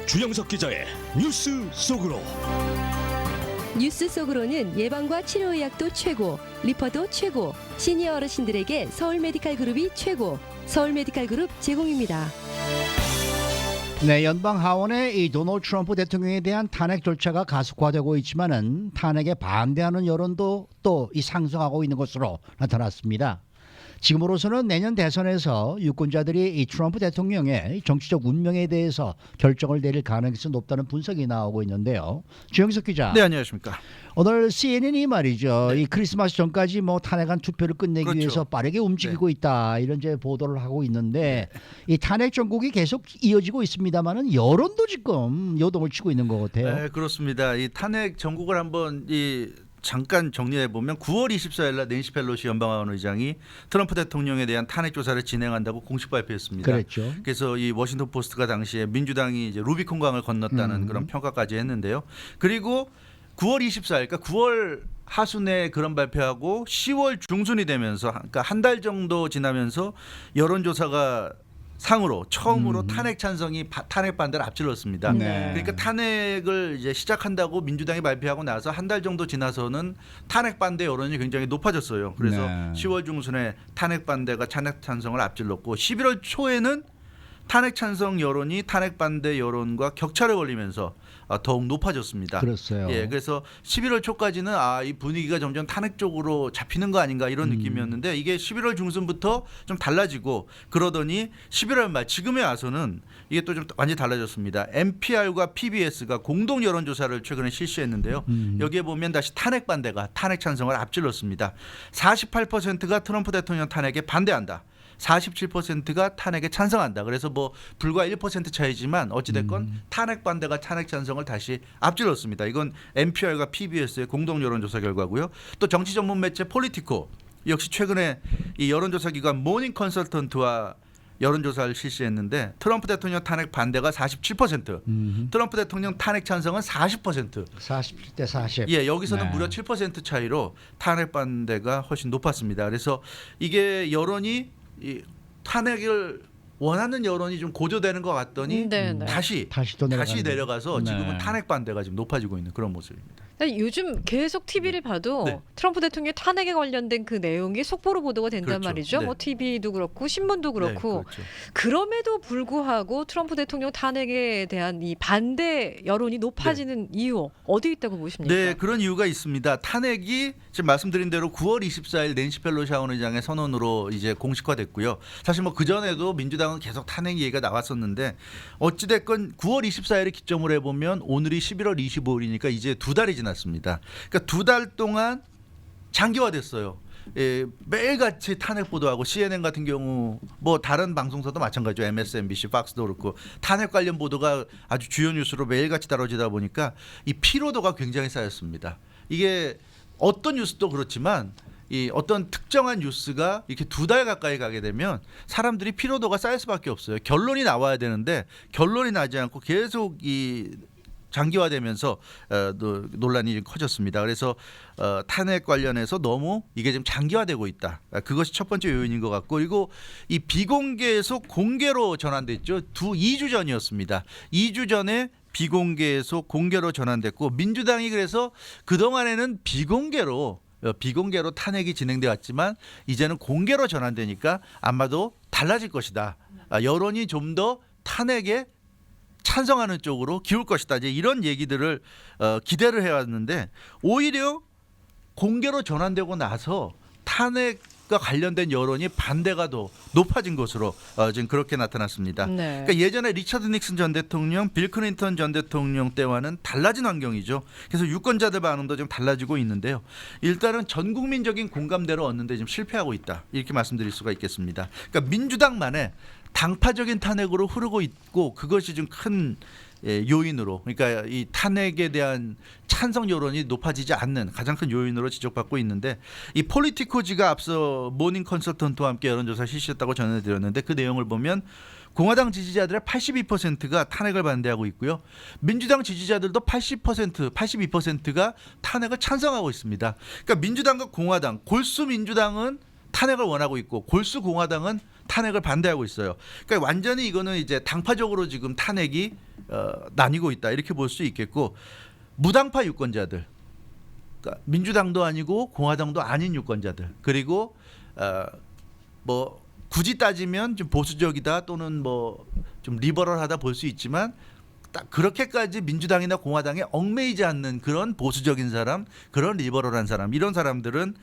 주영석 기자의 뉴스 속으로. 뉴스 속으로는 예방과 치료의학도 최고, 리퍼도 최고, 시니어 어르신들에게 서울 메디칼 그룹이 최고, 서울 메디칼 그룹 제공입니다. 네, 연방 하원의 이 도널드 트럼프 대통령에 대한 탄핵 절차가 가속화되고 있지만은 탄핵에 반대하는 여론도 또 이 상승하고 있는 것으로 나타났습니다. 지금으로서는 내년 대선에서 유권자들이 이 트럼프 대통령의 정치적 운명에 대해서 결정을 내릴 가능성이 높다는 분석이 나오고 있는데요. 주영석 기자. 네, 안녕하십니까. 오늘 CNN이 말이죠. 네. 이 크리스마스 전까지 뭐 탄핵안 투표를 끝내기 그렇죠. 위해서 빠르게 움직이고 있다 이런 이제 보도를 하고 있는데 이 탄핵 전국이 계속 이어지고 있습니다만은 여론도 지금 요동을 치고 있는 것 같아요. 네, 그렇습니다. 이 탄핵 전국을 한번 잠깐 정리해 보면 9월 24일 날 낸시 펠로시 연방하원 의장이 트럼프 대통령에 대한 탄핵 조사를 진행한다고 공식 발표했습니다. 그랬죠. 그래서 이 워싱턴 포스트가 당시에 민주당이 이제 루비콘강을 건넜다는 그런 평가까지 했는데요. 그리고 9월 24일, 그러니까 9월 하순에 그런 발표하고 10월 중순이 되면서, 그러니까 한 달 정도 지나면서 여론조사가 상으로 처음으로 탄핵 찬성이 탄핵 반대를 앞질렀습니다. 네. 그러니까 탄핵을 이제 시작한다고 민주당이 발표하고 나서 한 달 정도 지나서는 탄핵 반대 여론이 굉장히 높아졌어요. 그래서 네. 10월 중순에 탄핵 반대가 탄핵 찬성을 앞질렀고 11월 초에는 탄핵 찬성 여론이 탄핵 반대 여론과 격차를 벌리면서 더욱 높아졌습니다. 그렇어요. 예, 그래서 11월 초까지는 이 분위기가 점점 탄핵 쪽으로 잡히는 거 아닌가 이런 느낌이었는데 이게 11월 중순부터 좀 달라지고 그러더니 11월 말 지금에 와서는 이게 또 좀 완전히 달라졌습니다. NPR과 PBS가 공동 여론조사를 최근에 실시했는데요. 여기에 보면 다시 탄핵 반대가 탄핵 찬성을 앞질렀습니다. 48%가 트럼프 대통령 탄핵에 반대한다. 47%가 탄핵에 찬성한다. 그래서 뭐 불과 1% 차이지만 어찌됐건 탄핵 반대가 탄핵 찬성을 다시 앞질렀습니다. 이건 NPR과 PBS의 공동 여론조사 결과고요. 또 정치 전문 매체 폴리티코 역시 최근에 이 여론조사 기관 모닝 컨설턴트와 여론조사를 실시했는데 트럼프 대통령 탄핵 반대가 47%, 트럼프 대통령 탄핵 찬성은 40%. 47대 40. 예, 여기서는 네. 무려 7% 차이로 탄핵 반대가 훨씬 높았습니다. 그래서 이게 여론이 이 탄핵을 원하는 여론이 좀 고조되는 것 같더니 다시 또 내려가서 네. 지금은 탄핵 반대가 지금 높아지고 있는 그런 모습입니다. 요즘 계속 TV를 봐도 네. 트럼프 대통령 탄핵에 관련된 그 내용이 속보로 보도가 된단 그렇죠. 말이죠. 네. 뭐 TV도 그렇고 신문도 그렇고 네, 그렇죠. 그럼에도 불구하고 트럼프 대통령 탄핵에 대한 이 반대 여론이 높아지는 이유 어디 있다고 보십니까? 네, 그런 이유가 있습니다. 탄핵이 지금 말씀드린 대로 9월 24일 낸시 펠로시 하원 의장의 선언으로 이제 공식화됐고요. 사실 뭐 그 전에도 민주당은 계속 탄핵 얘기가 나왔었는데 어찌됐건 9월 24일을 기점으로 해보면 오늘이 11월 25일이니까 이제 두 달이 지났습니다. 그러니까 두 달 동안 장기화됐어요. 예, 매일같이 탄핵 보도하고 CNN 같은 경우 뭐 다른 방송사도 마찬가지죠. MSNBC, 팍스도 그렇고 탄핵 관련 보도가 아주 주요 뉴스로 매일같이 다뤄지다 보니까 이 피로도가 굉장히 쌓였습니다. 이게 어떤 뉴스도 그렇지만 이 어떤 특정한 뉴스가 이렇게 두 달 가까이 가게 되면 사람들이 피로도가 쌓일 수밖에 없어요. 결론이 나와야 되는데 결론이 나지 않고 계속 이 장기화되면서 논란이 커졌습니다. 그래서 탄핵 관련해서 너무 이게 지금 장기화되고 있다. 그것이 첫 번째 요인인 것 같고 그리고 이 비공개에서 공개로 전환됐죠. 2주 전이었습니다. 2주 전에 비공개에서 공개로 전환됐고 민주당이 그래서 그동안에는 비공개로 탄핵이 진행돼 왔지만 이제는 공개로 전환되니까 아마도 달라질 것이다. 여론이 좀 더 탄핵에 찬성하는 쪽으로 기울 것이다. 이제 이런 얘기들을 기대를 해왔는데 오히려 공개로 전환되고 나서 탄핵과 관련된 여론이 반대가 더 높아진 것으로 지금 그렇게 나타났습니다. 네. 그러니까 예전에 리처드 닉슨 전 대통령, 빌 클린턴 전 대통령 때와는 달라진 환경이죠. 그래서 유권자들 반응도 좀 달라지고 있는데요. 일단은 전 국민적인 공감대를 얻는데 좀 실패하고 있다. 이렇게 말씀드릴 수가 있겠습니다. 그러니까 민주당만의 당파적인 탄핵으로 흐르고 있고 그것이 좀 큰 요인으로 그러니까 이 탄핵에 대한 찬성 여론이 높아지지 않는 가장 큰 요인으로 지적받고 있는데 이 폴리티코지가 앞서 모닝 컨설턴트와 함께 여론조사 실시했다고 전해드렸는데 그 내용을 보면 공화당 지지자들의 82%가 탄핵을 반대하고 있고요. 민주당 지지자들도 82%가 탄핵을 찬성하고 있습니다. 그러니까 민주당과 공화당, 골수 민주당은 탄핵을 원하고 있고 골수 공화당은 탄핵을 반대하고 있어요. 그러니까 완전히 이거는 이제 당파적으로 지금 탄핵이 나뉘고 있다 이렇게 볼 수 있겠고 무당파 유권자들, 그러니까 민주당도 아니고 공화당도 아닌 유권자들 그리고 뭐 굳이 따지면 좀 보수적이다 또는 뭐 좀 리버럴하다 볼 수 있지만 딱 그렇게까지 민주당이나 공화당에 얽매이지 않는 그런 보수적인 사람, 그런 리버럴한 사람 이런 사람들은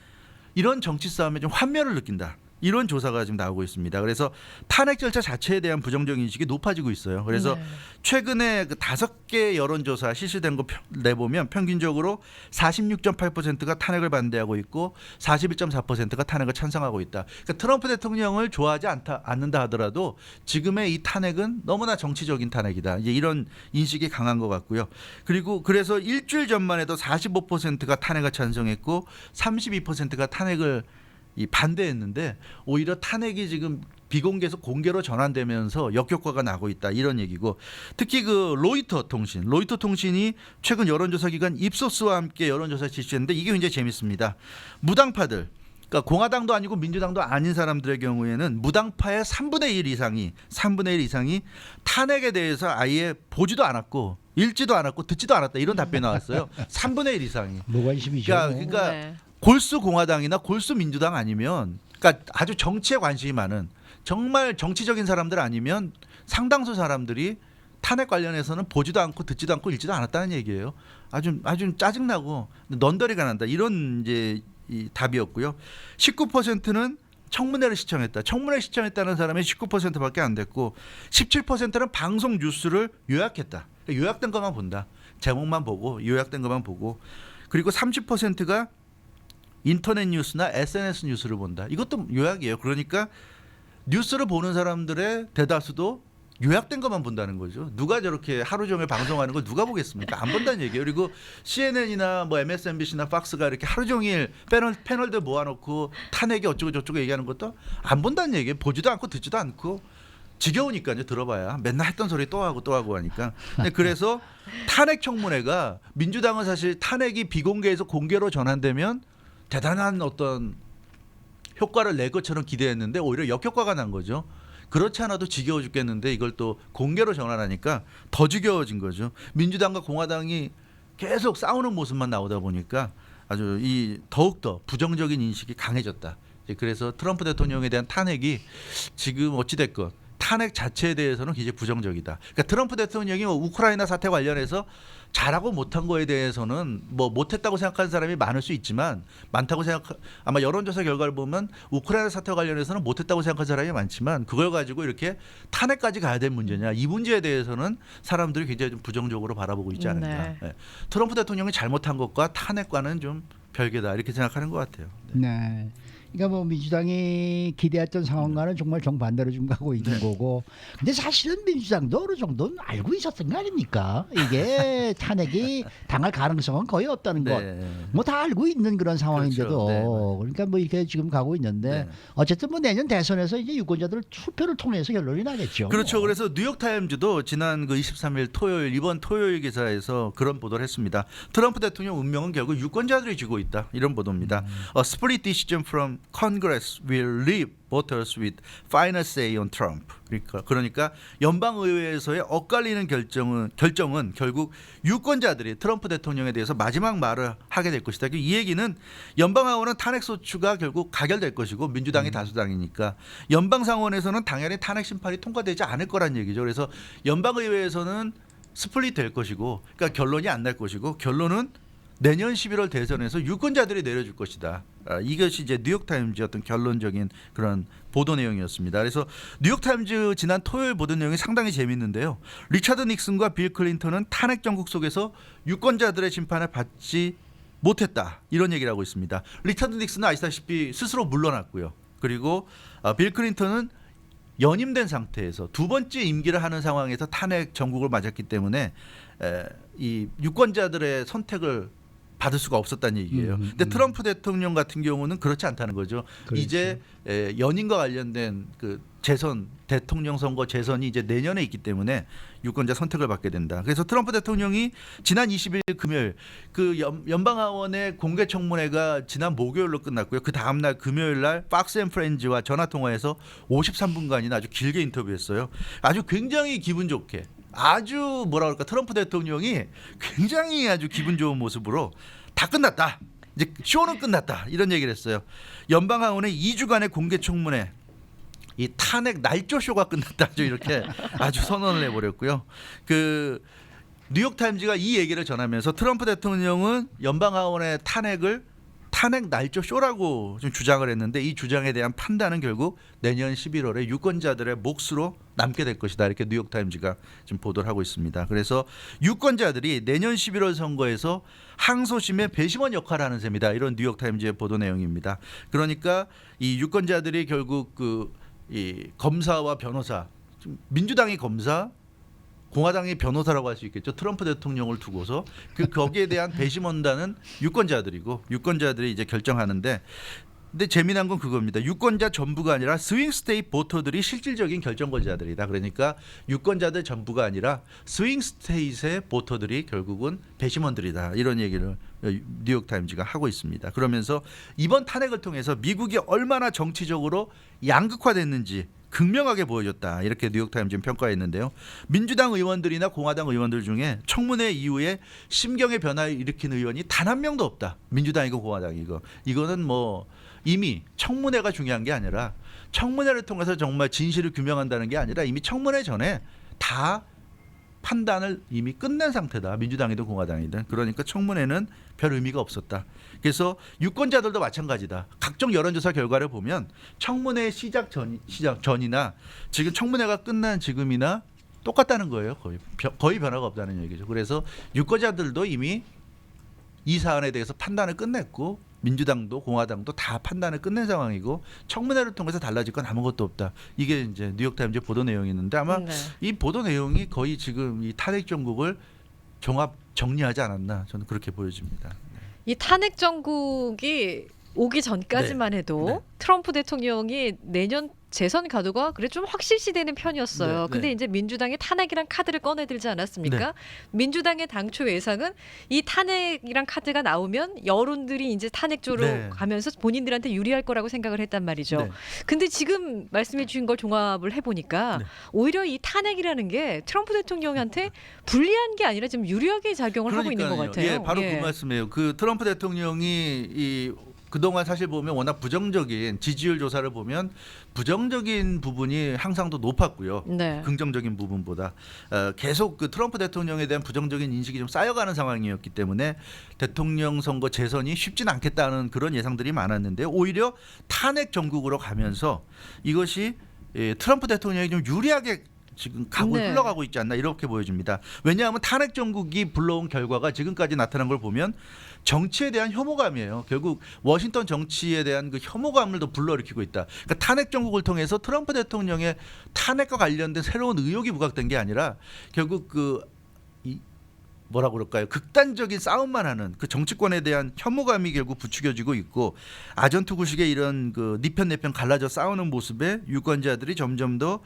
이런 정치 싸움에 좀 환멸을 느낀다. 이런 조사가 지금 나오고 있습니다. 그래서 탄핵 절차 자체에 대한 부정적 인식이 높아지고 있어요. 그래서 네. 최근에 그 5개 여론조사 실시된 거 내보면 평균적으로 46.8%가 탄핵을 반대하고 있고 41.4%가 탄핵을 찬성하고 있다. 그러니까 트럼프 대통령을 좋아하지 않는다 하더라도 지금의 이 탄핵은 너무나 정치적인 탄핵이다. 이제 이런 인식이 강한 것 같고요. 그리고 그래서 일주일 전만 해도 45%가 탄핵을 찬성했고 32%가 탄핵을 반대했는데 오히려 탄핵이 지금 비공개에서 공개로 전환되면서 역효과가 나고 있다 이런 얘기고 특히 그 로이터 통신이 최근 여론조사 기관 입소스와 함께 여론조사 실시했는데 이게 굉장히 재밌습니다. 무당파들 그러니까 공화당도 아니고 민주당도 아닌 사람들의 경우에는 무당파의 3분의 1 이상이 탄핵에 대해서 아예 보지도 않았고 읽지도 않았고 듣지도 않았다 이런 답변이 나왔어요. 3분의 1 이상이. 무관심이죠. 그러니까 네. 골수 공화당이나 골수 민주당 아니면 그러니까 아주 정치에 관심이 많은 정말 정치적인 사람들 아니면 상당수 사람들이 탄핵 관련해서는 보지도 않고 듣지도 않고 읽지도 않았다는 얘기예요. 아주 짜증나고 넌더리가 난다 이런 이제 이 답이었고요. 19%는 청문회를 시청했다. 청문회 시청했다는 사람이 19%밖에 안 됐고 17%는 방송 뉴스를 요약했다. 요약된 것만 본다. 제목만 보고 요약된 것만 보고 그리고 30%가 인터넷 뉴스나 SNS 뉴스를 본다. 이것도 요약이에요. 그러니까 뉴스를 보는 사람들의 대다수도 요약된 것만 본다는 거죠. 누가 저렇게 하루 종일 방송하는 걸 누가 보겠습니까? 안 본다는 얘기예요. 그리고 CNN이나 뭐 MSNBC나 팍스가 이렇게 하루 종일 패널들 모아놓고 탄핵이 어쩌고 저쩌고 얘기하는 것도 안 본다는 얘기예요. 보지도 않고 듣지도 않고 지겨우니까요. 들어봐야 맨날 했던 소리 또 하고 하니까. 그래서 탄핵 청문회가 민주당은 사실 탄핵이 비공개에서 공개로 전환되면 대단한 어떤 효과를 낼 것처럼 기대했는데 오히려 역효과가 난 거죠. 그렇지 않아도 지겨워 죽겠는데 이걸 또 공개로 전환하니까 더 지겨워진 거죠. 민주당과 공화당이 계속 싸우는 모습만 나오다 보니까 아주 더욱더 부정적인 인식이 강해졌다. 그래서 트럼프 대통령에 대한 탄핵이 지금 어찌됐건 탄핵 자체에 대해서는 굉장히 부정적이다. 그러니까 트럼프 대통령이 우크라이나 사태 관련해서 잘하고 못한 거에 대해서는 뭐 못했다고 생각하는 사람이 많을 수 있지만 아마 여론조사 결과를 보면 우크라이나 사태 관련해서는 못했다고 생각하는 사람이 많지만 그걸 가지고 이렇게 탄핵까지 가야 될 문제냐 이 문제에 대해서는 사람들이 굉장히 좀 부정적으로 바라보고 있지 않을까. 네. 네. 트럼프 대통령이 잘못한 것과 탄핵과는 좀 별개다 이렇게 생각하는 것 같아요. 네. 그러니까 뭐 민주당이 기대했던 상황과는 정말 정반대로 좀 가고 있는 거고. 근데 사실은 민주당도 어느 정도는 알고 있었던 거 아닙니까? 이게 탄핵이 당할 가능성은 거의 없다는 것. 뭐 다 알고 있는 그런 상황인데도. 그렇죠. 그러니까 뭐 이렇게 지금 가고 있는데 어쨌든 뭐 내년 대선에서 이제 유권자들 투표를 통해서 결론이 나겠죠. 그렇죠. 뭐. 그래서 뉴욕타임즈도 지난 그 23일 이번 토요일 기사에서 그런 보도를 했습니다. 트럼프 대통령 운명은 결국 유권자들이 쥐고 있다. 이런 보도입니다. A split decision from Congress will leave voters with final say on Trump. 그러니까 연방의회에서의 엇갈리는 결정은 결국 유권자들이 트럼프 대통령에 대해서 마지막 말을 하게 될 것이다. 이 얘기는 연방하원은 탄핵 소추가 결국 가결될 것이고 민주당이 다수당이니까 연방상원에서는 당연히 탄핵 심판이 통과되지 않을 거란 얘기죠. 그래서 연방의회에서는 스플릿 될 것이고, 그러니까 결론이 안 날 것이고 결론은 내년 11월 대선에서 유권자들이 내려줄 것이다. 이것이 이제 뉴욕타임즈의 어떤 결론적인 그런 보도 내용이었습니다. 그래서 뉴욕타임즈 지난 토요일 보도 내용이 상당히 재밌는데요. 리차드 닉슨과 빌 클린턴은 탄핵 정국 속에서 유권자들의 심판을 받지 못했다. 이런 얘기를 하고 있습니다. 리차드 닉슨은 아시다시피 스스로 물러났고요. 그리고 빌 클린턴은 연임된 상태에서 두 번째 임기를 하는 상황에서 탄핵 정국을 맞았기 때문에 이 유권자들의 선택을 받을 수가 없었다는 얘기예요. 근데 트럼프 대통령 같은 경우는 그렇지 않다는 거죠. 그렇죠. 이제 연임과 관련된 그 재선 대통령 선거 재선이 이제 내년에 있기 때문에 유권자 선택을 받게 된다. 그래서 트럼프 대통령이 지난 20일 금요일 그 연방하원의 공개 청문회가 지난 목요일로 끝났고요. 그 다음 날 금요일 날 박스 앤 프렌즈와 전화 통화해서 53분간이나 아주 길게 인터뷰했어요. 아주 굉장히 기분 좋게 아주 뭐라 그럴까 트럼프 대통령이 굉장히 아주 기분 좋은 모습으로 다 끝났다. 이제 쇼는 끝났다. 이런 얘기를 했어요. 연방하원의 2주간의 공개 청문회 이 탄핵 날조 쇼가 끝났다죠. 이렇게 아주 선언을 해버렸고요. 그 뉴욕 타임즈가 이 얘기를 전하면서 트럼프 대통령은 연방하원의 탄핵 날조 쇼라고 좀 주장을 했는데 이 주장에 대한 판단은 결국 내년 11월에 유권자들의 몫으로 남게 될 것이다. 이렇게 뉴욕 타임즈가 지금 보도를 하고 있습니다. 그래서 유권자들이 내년 11월 선거에서 항소심의 배심원 역할을 하는 셈이다. 이런 뉴욕 타임즈의 보도 내용입니다. 그러니까 이 유권자들이 결국 이 검사와 변호사, 민주당이 검사, 공화당이 변호사라고 할 수 있겠죠. 트럼프 대통령을 두고서 거기에 대한 배심원단은 유권자들이고 유권자들이 이제 결정하는데, 근데 재미난 건 그겁니다. 유권자 전부가 아니라 스윙 스테이트 보터들이 실질적인 결정권자들이다. 그러니까 유권자들 전부가 아니라 스윙 스테이트의 보터들이 결국은 배심원들이다. 이런 얘기를 뉴욕 타임즈가 하고 있습니다. 그러면서 이번 탄핵을 통해서 미국이 얼마나 정치적으로 양극화됐는지 극명하게 보여줬다. 이렇게 뉴욕타임즈는 평가했는데요. 민주당 의원들이나 공화당 의원들 중에 청문회 이후에 심경의 변화를 일으킨 의원이 단 한 명도 없다. 민주당이고 공화당이고. 이거는 뭐 이미 청문회가 중요한 게 아니라 청문회를 통해서 정말 진실을 규명한다는 게 아니라 이미 청문회 전에 다 판단을 이미 끝낸 상태다. 민주당이든 공화당이든. 그러니까 청문회는 별 의미가 없었다. 그래서 유권자들도 마찬가지다. 각종 여론조사 결과를 보면 청문회 시작 전이나 지금 청문회가 끝난 지금이나 똑같다는 거예요. 거의 변화가 없다는 얘기죠. 그래서 유권자들도 이미 이 사안에 대해서 판단을 끝냈고 민주당도 공화당도 다 판단을 끝낸 상황이고 청문회를 통해서 달라질 건 아무것도 없다. 이게 이제 뉴욕타임즈 보도 내용이 있는데 아마 이 보도 내용이 거의 지금 이 탄핵 정국을 정리하지 않았나 저는 그렇게 보여집니다. 이 탄핵 정국이 오기 전까지만 해도 트럼프 대통령이 내년 재선 가도가 그래 좀 확실시되는 편이었어요. 근데 이제 민주당이 탄핵이란 카드를 꺼내들지 않았습니까? 민주당의 당초 예상은 이 탄핵이란 카드가 나오면 여론들이 이제 탄핵 쪽으로 가면서 본인들한테 유리할 거라고 생각을 했단 말이죠. 근데 지금 말씀해 주신 걸 종합을 해보니까 오히려 이 탄핵이라는 게 트럼프 대통령한테 불리한 게 아니라 지금 유리하게 작용을 하고 있는 것 같아요. 예, 바로 그 말씀이에요. 그 트럼프 대통령이 그동안 사실 보면 워낙 부정적인 지지율 조사를 보면 부정적인 부분이 항상 더 높았고요. 긍정적인 부분보다 계속 그 트럼프 대통령에 대한 부정적인 인식이 좀 쌓여가는 상황이었기 때문에 대통령 선거 재선이 쉽진 않겠다는 그런 예상들이 많았는데 오히려 탄핵 정국으로 가면서 이것이 트럼프 대통령이 좀 유리하게 지금 흘러가고 있지 않나 이렇게 보여집니다. 왜냐하면 탄핵 정국이 불러온 결과가 지금까지 나타난 걸 보면 정치에 대한 혐오감이에요. 결국 워싱턴 정치에 대한 그 혐오감을 더 불러일으키고 있다. 그러니까 탄핵 정국을 통해서 트럼프 대통령의 탄핵과 관련된 새로운 의혹이 부각된 게 아니라 결국 뭐라고 그럴까요? 극단적인 싸움만 하는 그 정치권에 대한 혐오감이 결국 부추겨지고 있고 아전투구식의 이런 그 네 편 내 편 갈라져 싸우는 모습에 유권자들이 점점 더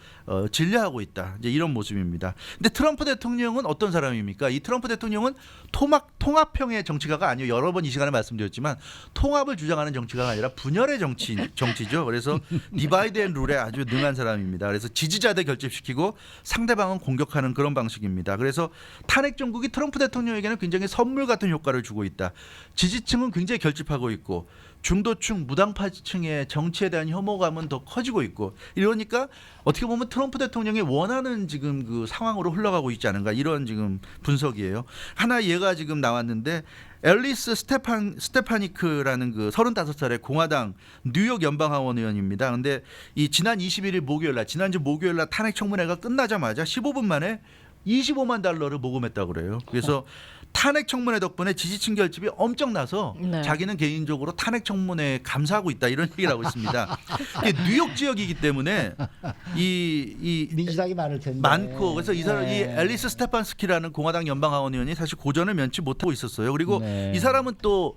질려하고 있다. 이제 이런 모습입니다. 근데 트럼프 대통령은 어떤 사람입니까? 이 트럼프 대통령은 통합형의 정치가가 아니에요. 여러 번 이 시간에 말씀드렸지만 통합을 주장하는 정치가가 아니라 분열의 정치죠. 그래서 디바이드 앤 룰에 아주 능한 사람입니다. 그래서 지지자들 결집시키고 상대방은 공격하는 그런 방식입니다. 그래서 탄핵 정국이 트럼프 대통령에게는 굉장히 선물 같은 효과를 주고 있다. 지지층은 굉장히 결집하고 있고 중도층, 무당파층의 정치에 대한 혐오감은 더 커지고 있고 이러니까 어떻게 보면 트럼프 대통령이 원하는 지금 그 상황으로 흘러가고 있지 않은가 이런 지금 분석이에요. 하나 예가 지금 나왔는데 앨리스 스테파니크라는 그 35살의 공화당 뉴욕 연방하원 의원입니다. 근데 이 지난 21일 지난주 목요일 날 탄핵 청문회가 끝나자마자 15분 만에 $25만 모금했다고 그래요. 그래서 탄핵 청문회 덕분에 지지층 결집이 엄청나서 네. 자기는 개인적으로 탄핵 청문회에 감사하고 있다 이런 얘기를 하고 있습니다. 이게 뉴욕 지역이기 때문에 이 민주당이 많을 텐데. 많고 그래서 이 사람 이 네. 앨리스 스테판스키라는 공화당 연방하원 의원이 사실 고전을 면치 못하고 있었어요. 그리고 네. 이 사람은 또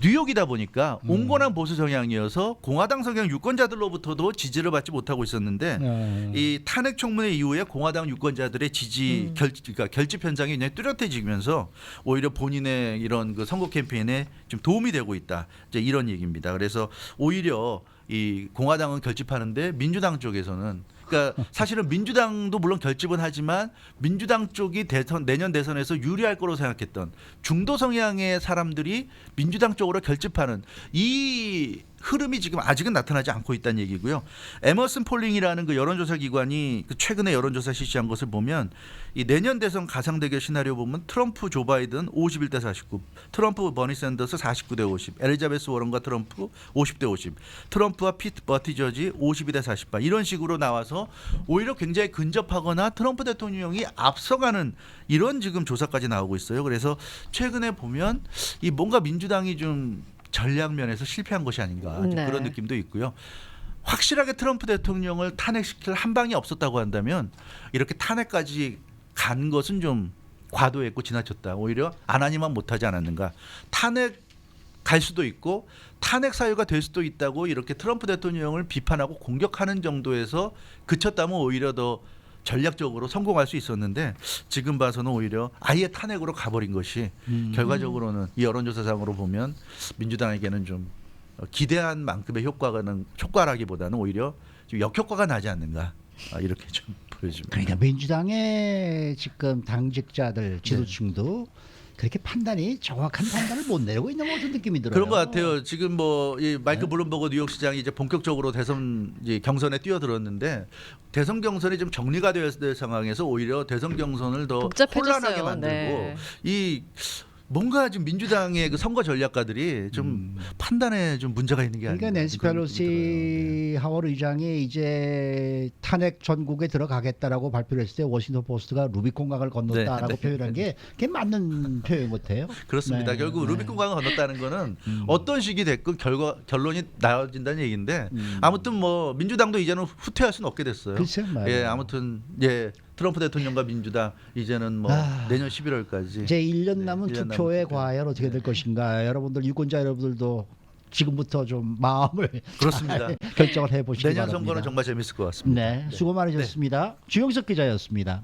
뉴욕이다 보니까 온건한 보수 성향이어서 공화당 성향 유권자들로부터도 지지를 받지 못하고 있었는데 이 탄핵 청문회 이후에 공화당 유권자들의 지지 그러니까 결집 현상이 굉장히 뚜렷해지면서 오히려 본인의 이런 그 선거 캠페인에 좀 도움이 되고 있다. 이제 이런 얘기입니다. 그래서 오히려 이 공화당은 결집하는데 민주당 쪽에서는 그러니까 사실은 민주당도 물론 결집은 하지만 민주당 쪽이 내년 대선에서 유리할 거로 생각했던 중도 성향의 사람들이 민주당 쪽으로 결집하는 이 흐름이 지금 아직은 나타나지 않고 있다는 얘기고요. 에머슨 폴링이라는 그 여론조사 기관이 그 최근에 여론조사 실시한 것을 보면 이 내년 대선 가상 대결 시나리오 보면 트럼프 조 바이든 51대 49, 트럼프 버니 샌더스 49대 50, 엘리자베스 워런과 트럼프 50대 50, 트럼프와 피트 버티저지 52대 48 이런 식으로 나와서 오히려 굉장히 근접하거나 트럼프 대통령이 앞서가는 이런 지금 조사까지 나오고 있어요. 그래서 최근에 보면 이 뭔가 민주당이 좀 전략 면에서 실패한 것이 아닌가 좀 네. 그런 느낌도 있고요. 확실하게 트럼프 대통령을 탄핵시킬 한 방이 없었다고 한다면 이렇게 탄핵까지 간 것은 좀 과도했고 지나쳤다. 오히려 안 하니만 못하지 않았는가. 탄핵 갈 수도 있고 탄핵 사유가 될 수도 있다고 이렇게 트럼프 대통령을 비판하고 공격하는 정도에서 그쳤다면 오히려 더 전략적으로 성공할 수 있었는데 지금 봐서는 오히려 아예 탄핵으로 가버린 것이 결과적으로는 이 여론조사상으로 보면 민주당에게는 좀 기대한 만큼의 효과라기보다는 오히려 좀 역효과가 나지 않는가 이렇게 좀 보여집니다. 그러니까 민주당의 지금 당직자들 지도층도 그렇게 판단이 정확한 판단을 못 내리고 있는 것 같은 느낌이 들어요. 그런 것 같아요. 지금 뭐 이 마이클 블룸버그 뉴욕시장이 이제 본격적으로 대선 이제 경선에 뛰어들었는데 대선 경선이 좀 정리가 되어야 될 상황에서 오히려 대선 경선을 더 복잡해졌어요. 혼란하게 만들고 네. 이 뭔가 지금 민주당의 그 선거 전략가들이 좀 판단에 좀 문제가 있는 게 아닌가. 그러니까 낸시 그런 느낌이 들어요. 펠로시 하원 의장이 이제 탄핵 전국에 들어가겠다라고 발표를 했을 때 워싱턴 포스트가 루비콘 강을 건넜다라고 네. 표현한 게 그게 맞는 표현 같아요. 그렇습니다. 네. 결국 네. 루비콘 강을 건넜다는 거는 어떤 식이 됐건 결론이 나와진다는 얘기인데 아무튼 뭐 민주당도 이제는 후퇴할 수는 없게 됐어요. 글쎄요, 맞아요. 예, 아무튼 예. 트럼프 대통령과 민주당 이제는 뭐 내년 11월까지 이제 1년 남은 1년 투표의 남은 과연 어떻게 될 것인가. 여러분들 유권자 여러분들도 지금부터 좀 마음을 그렇습니다. 잘 결정을 해보시기 내년 바랍니다. 선거는 정말 재밌을 것 같습니다. 네, 수고 많으셨습니다. 주영석 기자였습니다.